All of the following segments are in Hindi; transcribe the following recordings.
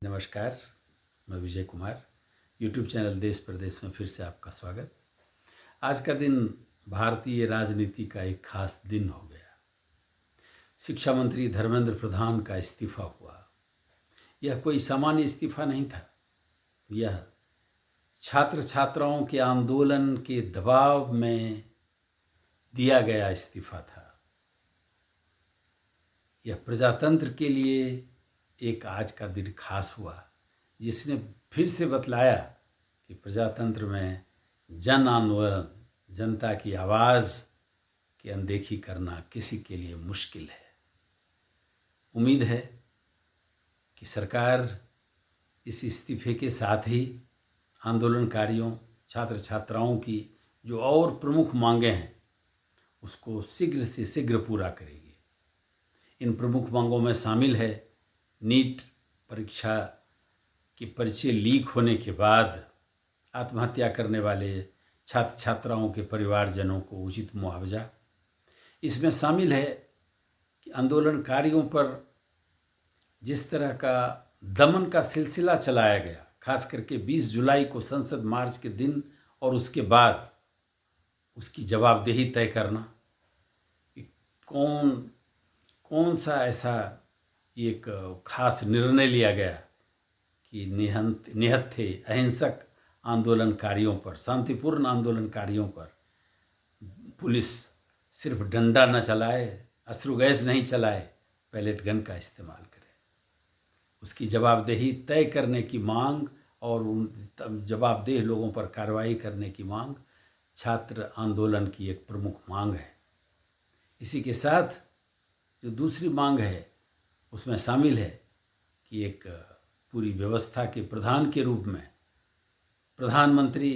नमस्कार, मैं विजय कुमार। यूट्यूब चैनल देश प्रदेश में फिर से आपका स्वागत। आज का दिन भारतीय राजनीति का एक खास दिन हो गया। शिक्षा मंत्री धर्मेंद्र प्रधान का इस्तीफा हुआ। यह कोई सामान्य इस्तीफा नहीं था। यह छात्र छात्राओं के आंदोलन के दबाव में दिया गया इस्तीफा था। यह प्रजातंत्र के लिए एक आज का दिन खास हुआ, जिसने फिर से बतलाया कि प्रजातंत्र में जन आंदोलन, जनता की आवाज़ की अनदेखी करना किसी के लिए मुश्किल है। उम्मीद है कि सरकार इस इस्तीफे के साथ ही आंदोलनकारियों, छात्र छात्राओं की जो और प्रमुख मांगें हैं उसको शीघ्र से शीघ्र पूरा करेगी। इन प्रमुख मांगों में शामिल है नीट परीक्षा के पर्चे लीक होने के बाद आत्महत्या करने वाले छात्र छात्राओं के परिवारजनों को उचित मुआवजा। इसमें शामिल है कि आंदोलनकारियों पर जिस तरह का दमन का सिलसिला चलाया गया, खास करके 20 जुलाई को संसद मार्च के दिन और उसके बाद, उसकी जवाबदेही तय करना कि कौन सा ऐसा एक खास निर्णय लिया गया कि निहत्थे अहिंसक आंदोलनकारियों पर, शांतिपूर्ण आंदोलनकारियों पर पुलिस सिर्फ डंडा न चलाए, अश्रु गैस नहीं चलाए, पैलेट गन का इस्तेमाल करे। उसकी जवाबदेही तय करने की मांग और उन जवाबदेह लोगों पर कार्रवाई करने की मांग छात्र आंदोलन की एक प्रमुख मांग है। इसी के साथ जो दूसरी मांग है उसमें शामिल है कि एक पूरी व्यवस्था के प्रधान के रूप में प्रधानमंत्री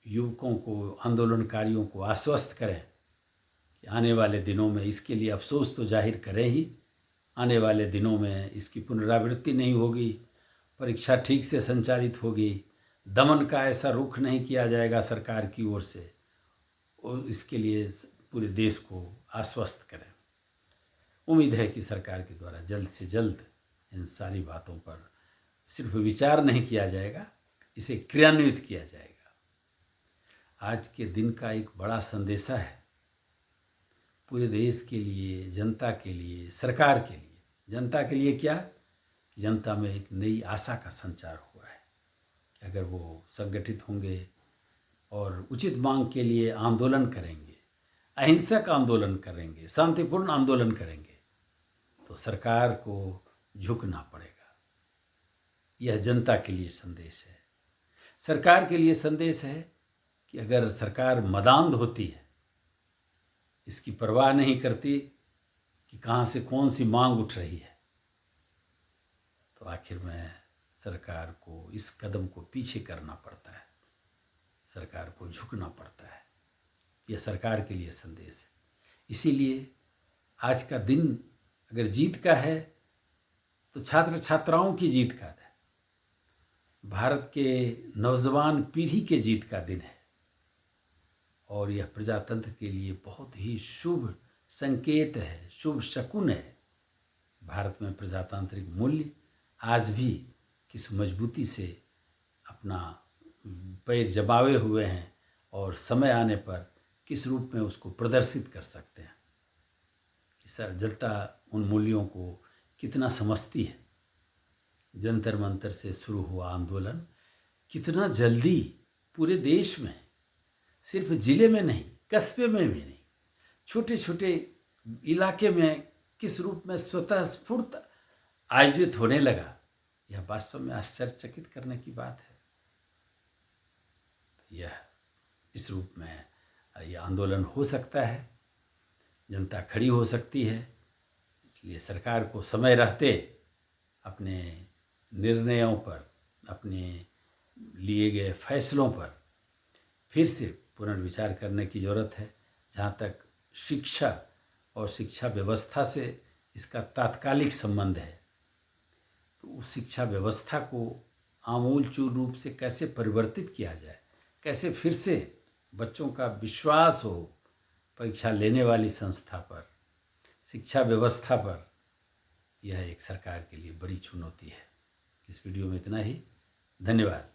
युवकों को, आंदोलनकारियों को आश्वस्त करें कि आने वाले दिनों में, इसके लिए अफसोस तो जाहिर करें ही, आने वाले दिनों में इसकी पुनरावृत्ति नहीं होगी, परीक्षा ठीक से संचालित होगी, दमन का ऐसा रुख नहीं किया जाएगा सरकार की ओर से, और इसके लिए पूरे देश को आश्वस्त करें। उम्मीद है कि सरकार के द्वारा जल्द से जल्द इन सारी बातों पर सिर्फ विचार नहीं किया जाएगा, इसे क्रियान्वित किया जाएगा। आज के दिन का एक बड़ा संदेशा है पूरे देश के लिए, जनता के लिए, सरकार के लिए। जनता के लिए क्या कि जनता में एक नई आशा का संचार हुआ है कि अगर वो संगठित होंगे और उचित मांग के लिए आंदोलन करेंगे, अहिंसक आंदोलन करेंगे, शांतिपूर्ण आंदोलन करेंगे, तो सरकार को झुकना पड़ेगा। यह जनता के लिए संदेश है। सरकार के लिए संदेश है कि अगर सरकार मदांध होती है, इसकी परवाह नहीं करती कि कहाँ से कौन सी मांग उठ रही है, तो आखिर में सरकार को इस कदम को पीछे करना पड़ता है, सरकार को झुकना पड़ता है। यह सरकार के लिए संदेश है। इसीलिए आज का दिन अगर जीत का है तो छात्र छात्राओं की जीत का है, भारत के नौजवान पीढ़ी के जीत का दिन है, और यह प्रजातंत्र के लिए बहुत ही शुभ संकेत है, शुभ शकुन है। भारत में प्रजातांत्रिक मूल्य आज भी किस मजबूती से अपना पैर जमाए हुए हैं और समय आने पर किस रूप में उसको प्रदर्शित कर सकते हैं कि जनता उन मूल्यों को कितना समझती है। जंतर मंतर से शुरू हुआ आंदोलन कितना जल्दी पूरे देश में, सिर्फ ज़िले में नहीं, कस्बे में भी नहीं, छोटे छोटे इलाके में किस रूप में स्वतः स्फूर्त आयोजित होने लगा, यह वास्तव में आश्चर्यचकित करने की बात है। यह इस रूप में यह आंदोलन हो सकता है, जनता खड़ी हो सकती है। इसलिए सरकार को समय रहते अपने निर्णयों पर, अपने लिए गए फैसलों पर फिर से पुनर्विचार करने की ज़रूरत है। जहाँ तक शिक्षा और शिक्षा व्यवस्था से इसका तात्कालिक संबंध है, तो उस शिक्षा व्यवस्था को आमूलचूल रूप से कैसे परिवर्तित किया जाए, कैसे फिर से बच्चों का विश्वास हो परीक्षा लेने वाली संस्था पर, शिक्षा व्यवस्था पर, यह एक सरकार के लिए बड़ी चुनौती है। इस वीडियो में इतना ही। धन्यवाद।